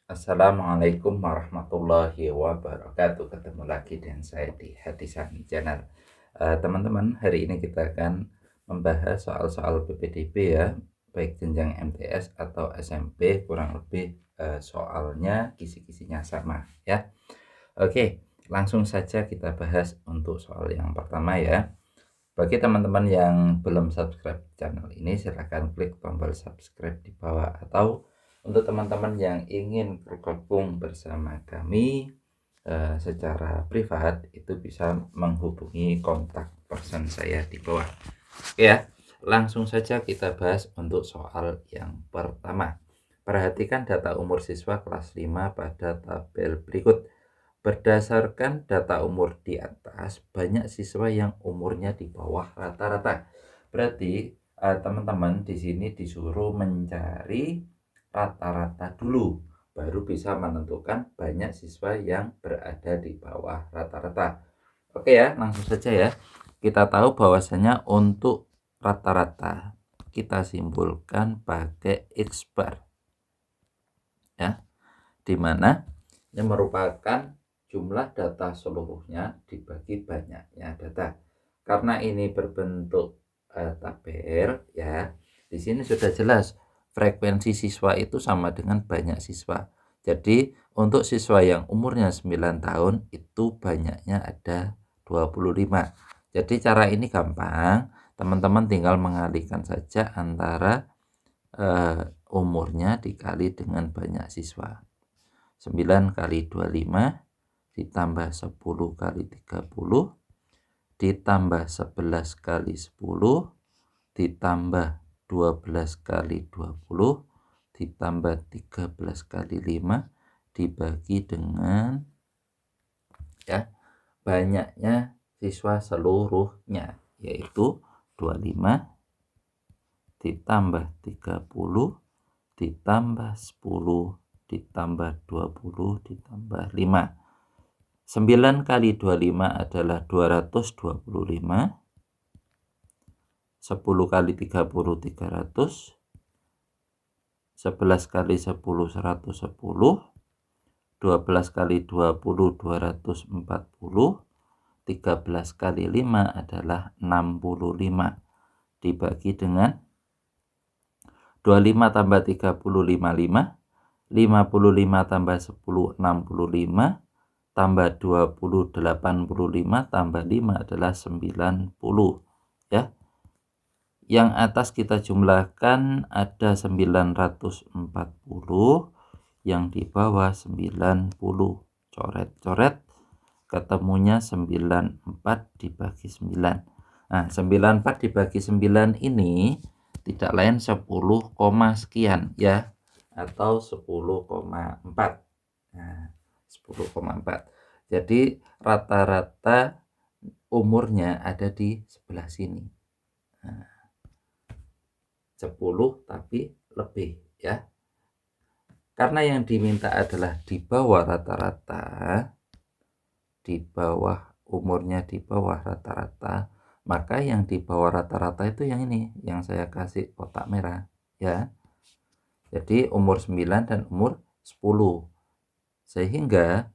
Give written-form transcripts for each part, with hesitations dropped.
Assalamualaikum warahmatullahi wabarakatuh. Ketemu lagi dengan saya di Hadisan Channel. Teman-teman, hari ini kita akan membahas soal-soal PPDB ya, baik jenjang MTS atau SMP, kurang lebih soalnya kisi-kisinya sama ya. Oke, langsung saja kita bahas untuk soal yang pertama ya. Bagi teman-teman yang belum subscribe channel ini, silahkan klik tombol subscribe di bawah. Atau untuk teman-teman yang ingin bergabung bersama kami secara privat, itu bisa menghubungi kontak person saya di bawah. Oke ya, langsung saja kita bahas untuk soal yang pertama. Perhatikan data umur siswa kelas 5 pada tabel berikut. Berdasarkan data umur di atas, banyak siswa yang umurnya di bawah rata-rata. Berarti teman-teman di sini disuruh mencari rata-rata dulu, baru bisa menentukan banyak siswa yang berada di bawah rata-rata. Oke ya, langsung saja ya. Kita tahu bahwasanya untuk rata-rata kita simpulkan pakai X bar ya, dimana ini merupakan jumlah data seluruhnya dibagi banyaknya data. Karena ini berbentuk tabel ya, di sini sudah jelas frekuensi siswa itu sama dengan banyak siswa. Jadi untuk siswa yang umurnya 9 tahun itu banyaknya ada 25. Jadi cara ini gampang, teman-teman tinggal mengalihkan saja antara umurnya dikali dengan banyak siswa. 9 kali 25 ditambah 10 kali 30 ditambah 11 kali 10 ditambah 12 kali 20 ditambah 13 kali 5 dibagi dengan ya banyaknya siswa seluruhnya, yaitu 25 ditambah 30 ditambah 10 ditambah 20 ditambah 5. 9 kali 25 adalah 225. 10 kali 30 300. 11 kali 10 110. 12 kali 20 240. 13 kali 5 adalah 65. Dibagi dengan 25 tambah 30 55. 55 tambah 10 65, tambah 20 85, tambah 5 adalah 90 ya. Yang atas kita jumlahkan ada 940, yang di bawah 90. Coret-coret ketemunya 94 dibagi 9. Nah, 94 dibagi 9 ini tidak lain 10, sekian ya, atau 10,4. Nah, 10,4. Jadi rata-rata umurnya ada di sebelah sini. Nah, 10 tapi lebih ya. Karena yang diminta adalah di bawah rata-rata, di bawah umurnya di bawah rata-rata, maka yang di bawah rata-rata itu yang ini, yang saya kasih kotak merah ya. Jadi umur 9 dan umur 10. Sehingga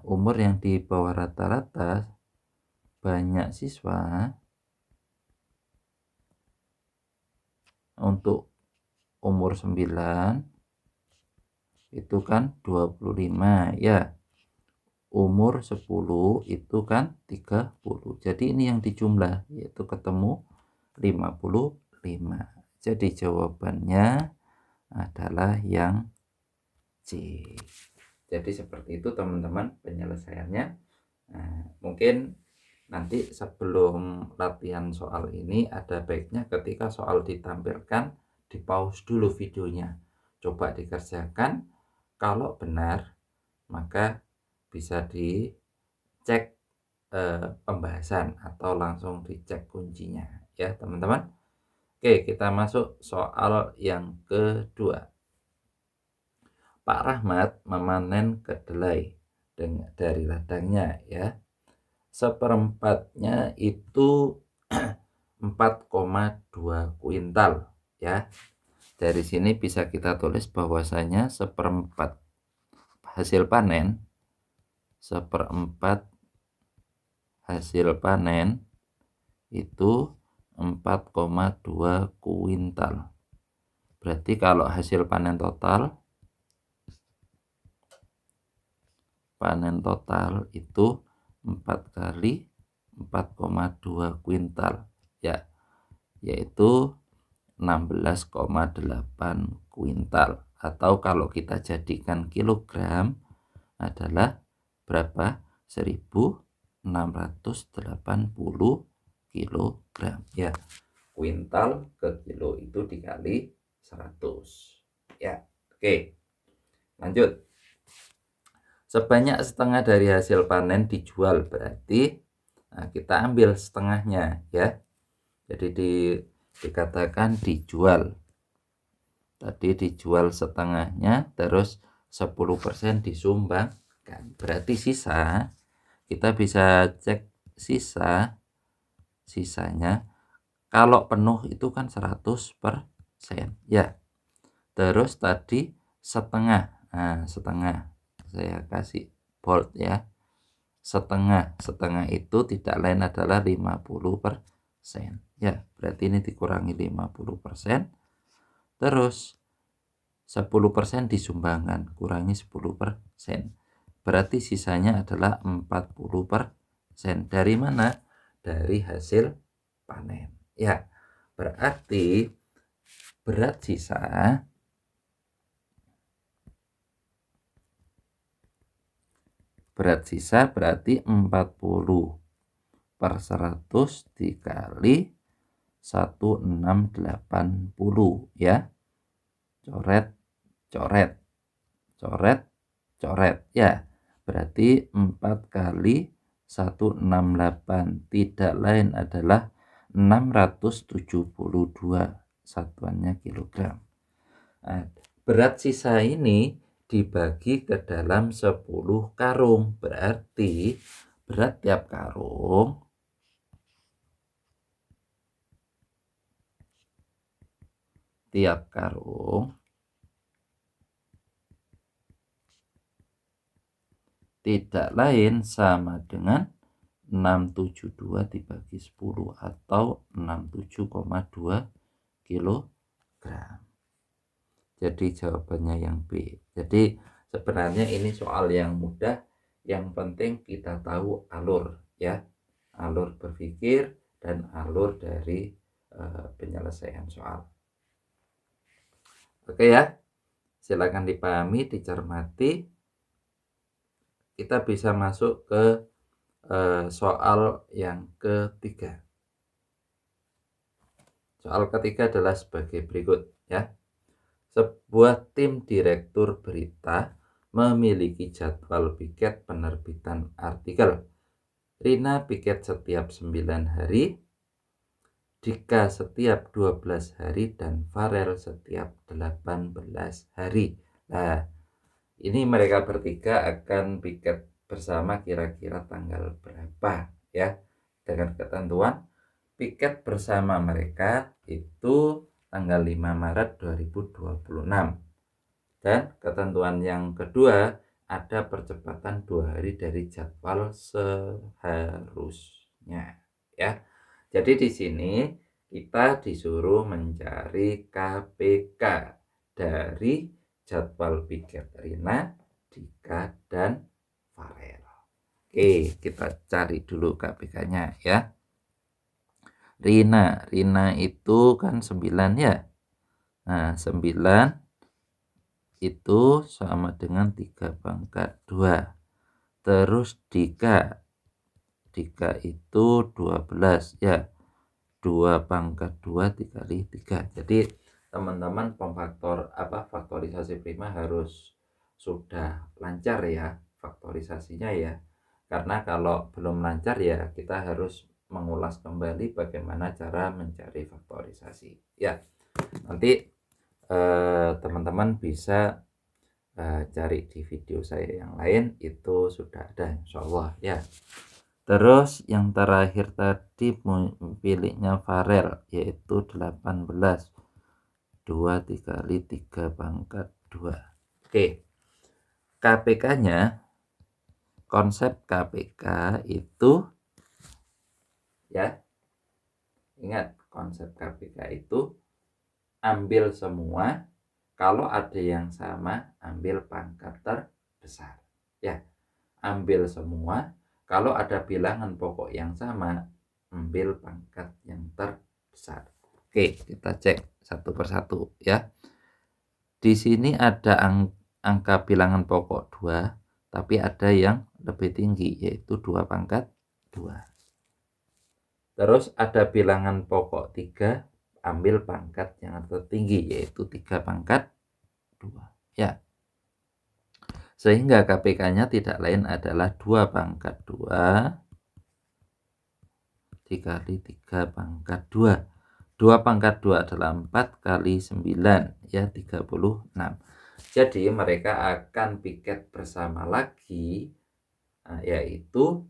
umur yang di bawah rata-rata banyak siswa untuk umur 9 itu kan 25 ya. Umur 10 itu kan 30. Jadi ini yang dijumlah, yaitu ketemu 55. Jadi jawabannya adalah yang C. Jadi seperti itu teman-teman penyelesaiannya. Mungkin nanti sebelum latihan soal ini ada baiknya ketika soal ditampilkan di pause dulu videonya, coba dikerjakan. Kalau benar maka bisa dicek pembahasan atau langsung dicek kuncinya ya teman-teman. Oke, kita masuk soal yang kedua. Pak Rahmat memanen kedelai dari ladangnya ya. Seperempatnya itu 4,2 kuintal ya. Dari sini bisa kita tulis bahwasanya seperempat hasil panen, seperempat hasil panen itu 4,2 kuintal. Berarti kalau hasil panen total itu 4 kali 4,2 kuintal ya, yaitu 16,8 kuintal, atau kalau kita jadikan kilogram adalah berapa? 1680 kilogram ya. Kuintal ke kilo itu dikali 100 ya. Oke, lanjut. Sebanyak setengah dari hasil panen dijual, berarti kita ambil setengahnya ya. Jadi dikatakan dijual. Tadi dijual setengahnya, terus 10% disumbangkan. Berarti sisa, kita bisa cek sisanya. Kalau penuh itu kan 100% ya. Terus tadi setengah. Nah, setengah saya kasih bold ya. Setengah itu tidak lain adalah 50% ya. Berarti ini dikurangi 50%. Terus 10% disumbangkan, kurangi 10%. Berarti sisanya adalah 40%. Dari mana? Dari hasil panen. Ya, berarti berat sisa berarti 40/100 dikali 1680 ya. Coret ya. Berarti 4 kali 168 tidak lain adalah 672, satuannya kilogram. Nah, berat sisa ini dibagi ke dalam 10 karung, berarti berat tiap karung tidak lain sama dengan 672 dibagi 10 atau 67,2 kilogram. Jadi jawabannya yang B. Jadi sebenarnya ini soal yang mudah, yang penting kita tahu alur ya, alur berpikir dan alur dari penyelesaian soal. Oke ya, silakan dipahami, dicermati. Kita bisa masuk ke soal yang ketiga. Soal ketiga adalah sebagai berikut ya. Sebuah tim direktur berita memiliki jadwal piket penerbitan artikel. Rina piket setiap 9 hari, Dika setiap 12 hari, dan Farel setiap 18 hari. Nah, ini mereka bertiga akan piket bersama kira-kira tanggal berapa ya. Dengan ketentuan piket bersama mereka itu tanggal 5 Maret 2026. Dan ketentuan yang kedua, ada percepatan 2 hari dari jadwal seharusnya ya. Jadi di sini kita disuruh mencari KPK dari jadwal piket Rina, Dika, dan Farel. Oke, kita cari dulu KPK-nya ya. Rina itu kan 9 ya. Nah, 9 itu sama dengan 3/2. Terus Dika itu 12 ya. 2/2 dikali 3. Jadi teman-teman faktorisasi prima harus sudah lancar ya faktorisasinya ya. Karena kalau belum lancar ya kita harus mengulas kembali bagaimana cara mencari faktorisasi ya. Nanti teman-teman bisa cari di video saya yang lain, itu sudah ada insyaallah ya. Terus yang terakhir tadi pilihnya Farel, yaitu 18. 2 dikali 3/2. Oke. KPK-nya, konsep KPK itu ya, ingat konsep KPK itu ambil semua, kalau ada yang sama ambil pangkat terbesar. Ya, ambil semua, kalau ada bilangan pokok yang sama ambil pangkat yang terbesar. Oke, kita cek satu persatu ya. Di sini ada angka bilangan pokok 2, tapi ada yang lebih tinggi, yaitu 2 pangkat 2. Terus ada bilangan pokok 3, ambil pangkat yang tertinggi, yaitu 3 pangkat 2. Ya. Sehingga KPK-nya tidak lain adalah 2 pangkat 2 dikali 3 pangkat 2. 2 pangkat 2 adalah 4 kali 9, ya 36. Jadi mereka akan piket bersama lagi, yaitu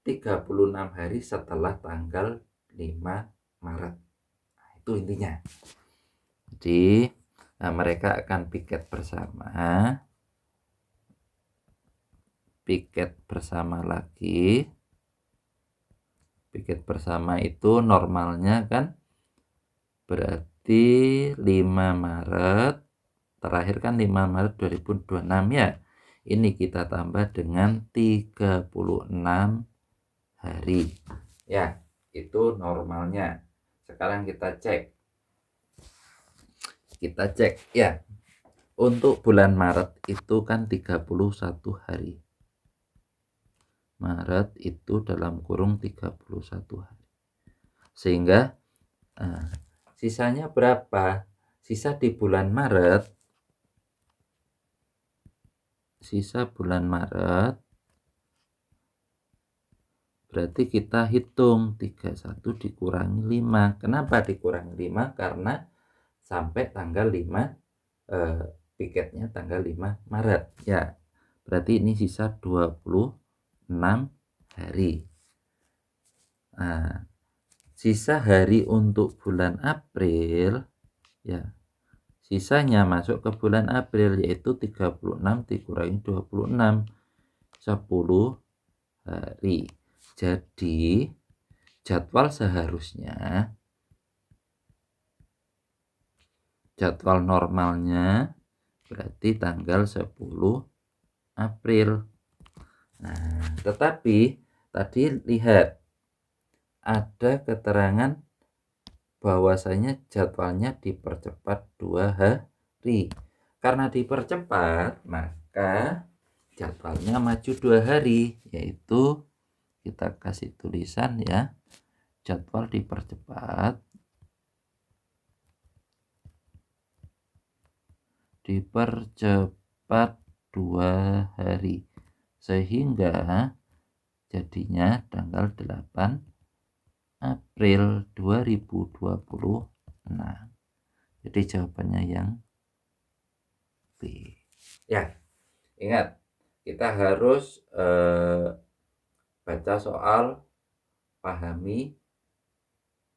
36 hari setelah tanggal 5 Maret. Nah, itu intinya. Jadi mereka akan piket bersama lagi. Piket bersama itu normalnya kan berarti 5 Maret, terakhir kan 5 Maret 2026 ya. Ini kita tambah dengan 36 hari. Ya, itu normalnya. Sekarang kita cek ya. Untuk bulan Maret itu kan 31 hari. Maret itu dalam kurung 31 hari. Sehingga sisanya berapa? Sisa di bulan Maret, berarti kita hitung 31 dikurangi 5. Kenapa dikurangi 5? Karena sampai tanggal 5 piketnya tanggal 5 Maret ya. Berarti ini sisa 26 hari. Nah, sisa hari untuk bulan April ya. Sisanya masuk ke bulan April, yaitu 36 dikurangi 26, 10 hari. Jadi jadwal normalnya berarti tanggal 10 April. Nah, tetapi tadi lihat ada keterangan bahwasanya jadwalnya dipercepat 2 hari. Karena dipercepat, maka jadwalnya maju 2 hari, yaitu kita kasih tulisan ya, jadwal dipercepat 2 hari, sehingga jadinya tanggal 8 April 2026. Jadi jawabannya yang B. Ya, ingat kita harus baca soal, pahami,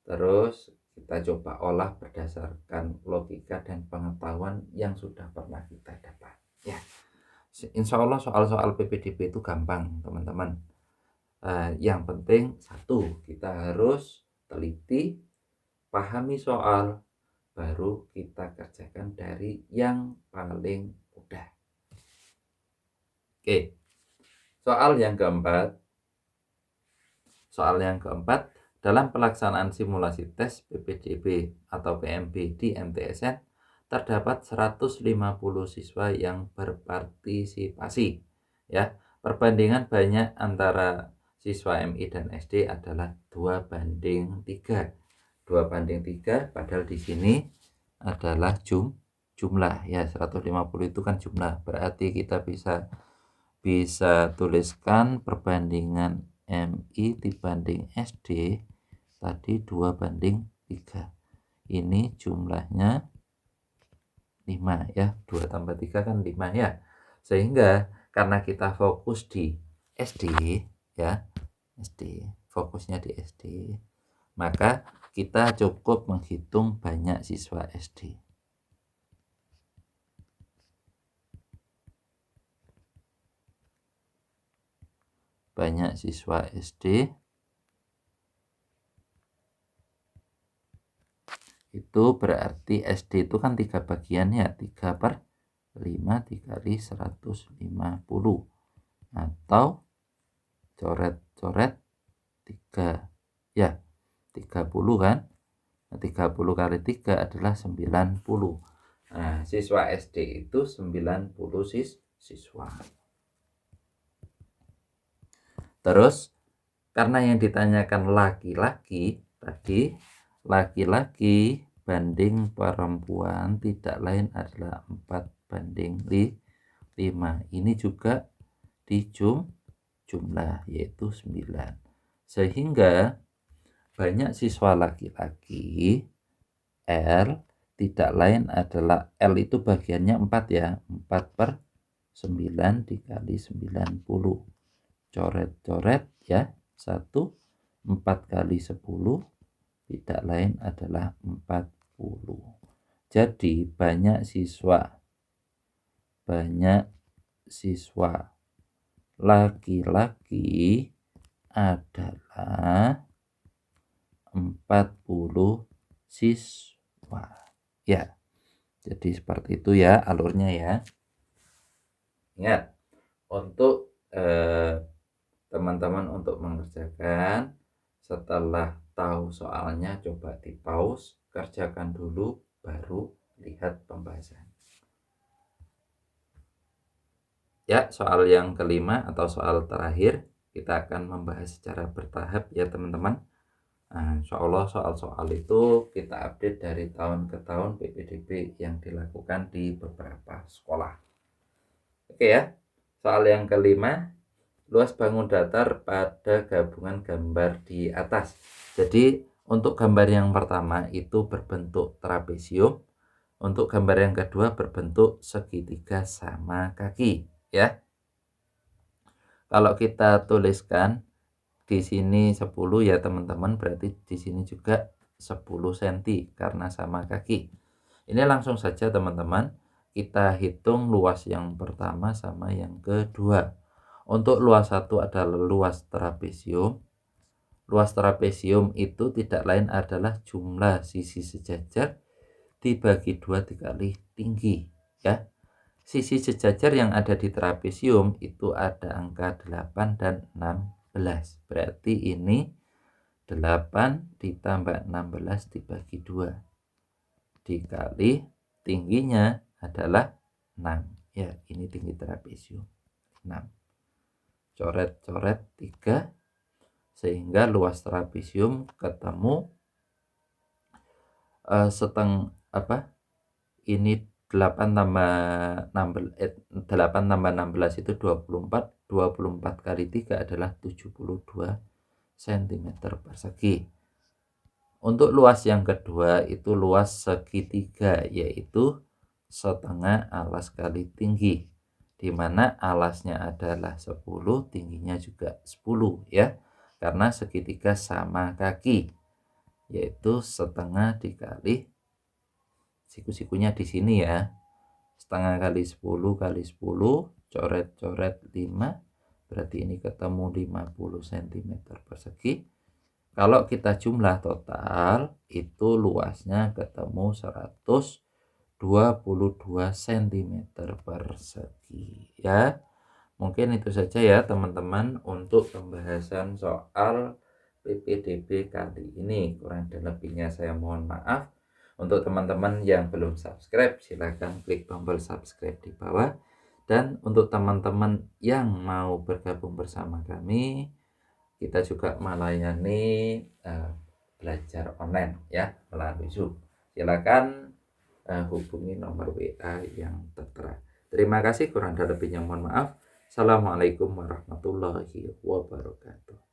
terus kita coba olah berdasarkan logika dan pengetahuan yang sudah pernah kita dapat. Ya, insya Allah soal-soal PPDB itu gampang teman-teman. Yang penting satu, kita harus teliti, pahami soal, baru kita kerjakan dari yang paling mudah. Oke, soal yang keempat, dalam pelaksanaan simulasi tes PPDB atau PMB di MTSN terdapat 150 siswa yang berpartisipasi ya. Perbandingan banyak antara siswa MI dan SD adalah 2:3. 2:3, padahal di sini adalah jumlah ya, 150 itu kan jumlah. Berarti kita bisa tuliskan perbandingan MI dibanding SD tadi 2:3. Ini jumlahnya 5 ya. 2 tambah 3 kan 5 ya. Sehingga karena kita fokus di SD ya, fokusnya di SD, maka kita cukup menghitung banyak siswa SD. banyak siswa SD itu berarti SD itu kan 3 bagian ya, 3/5 dikali 150, atau coret-coret 3 ya, 30 kan. Nah, 30 kali 3 adalah 90. Nah, siswa SD itu 90 siswa. Terus karena yang ditanyakan laki-laki tadi, laki-laki banding perempuan tidak lain adalah 4/5. Ini juga jumlah yaitu 9. Sehingga banyak siswa laki-laki L tidak lain adalah L itu bagiannya 4 ya. 4/9 dikali 90. Coret-coret ya. 4 kali 10 tidak lain adalah 40. Jadi banyak siswa laki-laki adalah 40 siswa ya. Jadi seperti itu ya alurnya ya. Ingat, untuk teman-teman untuk mengerjakan, setelah tahu soalnya coba di pause, kerjakan dulu baru lihat pembahasan. Ya, soal yang kelima atau soal terakhir kita akan membahas secara bertahap ya teman-teman. Nah, insya Allah soal-soal itu kita update dari tahun ke tahun PPDB yang dilakukan di beberapa sekolah. Oke ya, soal yang kelima, luas bangun datar pada gabungan gambar di atas. Jadi untuk gambar yang pertama itu berbentuk trapesium, untuk gambar yang kedua berbentuk segitiga sama kaki ya. Kalau kita tuliskan di sini 10 ya teman-teman, berarti di sini juga 10 cm karena sama kaki. Ini langsung saja teman-teman kita hitung luas yang pertama sama yang kedua. Untuk luas 1 adalah luas trapesium. Luas trapesium itu tidak lain adalah jumlah sisi sejajar dibagi 2 dikali tinggi ya. Sisi sejajar yang ada di trapesium itu ada angka 8 dan 16. Berarti ini 8 ditambah 16 dibagi 2 dikali tingginya adalah 6. Ya, ini tinggi trapesium 6. Coret-coret 3 sehingga luas trapesium ketemu ini 8 tambah 16 itu 24. 24 kali 3 adalah 72 cm persegi. Untuk luas yang kedua itu luas segitiga, yaitu setengah alas kali tinggi, di mana alasnya adalah 10, tingginya juga 10 ya, karena segitiga sama kaki, yaitu setengah dikali siku-sikunya di sini ya, setengah kali 10 kali 10, coret-coret 5, berarti ini ketemu 50 cm persegi. Kalau kita jumlah total itu luasnya ketemu 122 cm persegi ya. Mungkin itu saja ya teman-teman untuk pembahasan soal PPDB kali ini. Kurang dan lebihnya saya mohon maaf. Untuk teman-teman yang belum subscribe, silahkan klik tombol subscribe di bawah. Dan untuk teman-teman yang mau bergabung bersama kami, kita juga melayani belajar online ya melalui Zoom. Silakan hubungi nomor WA yang tertera. Terima kasih, kurang dan lebihnya mohon maaf. Assalamualaikum warahmatullahi wabarakatuh.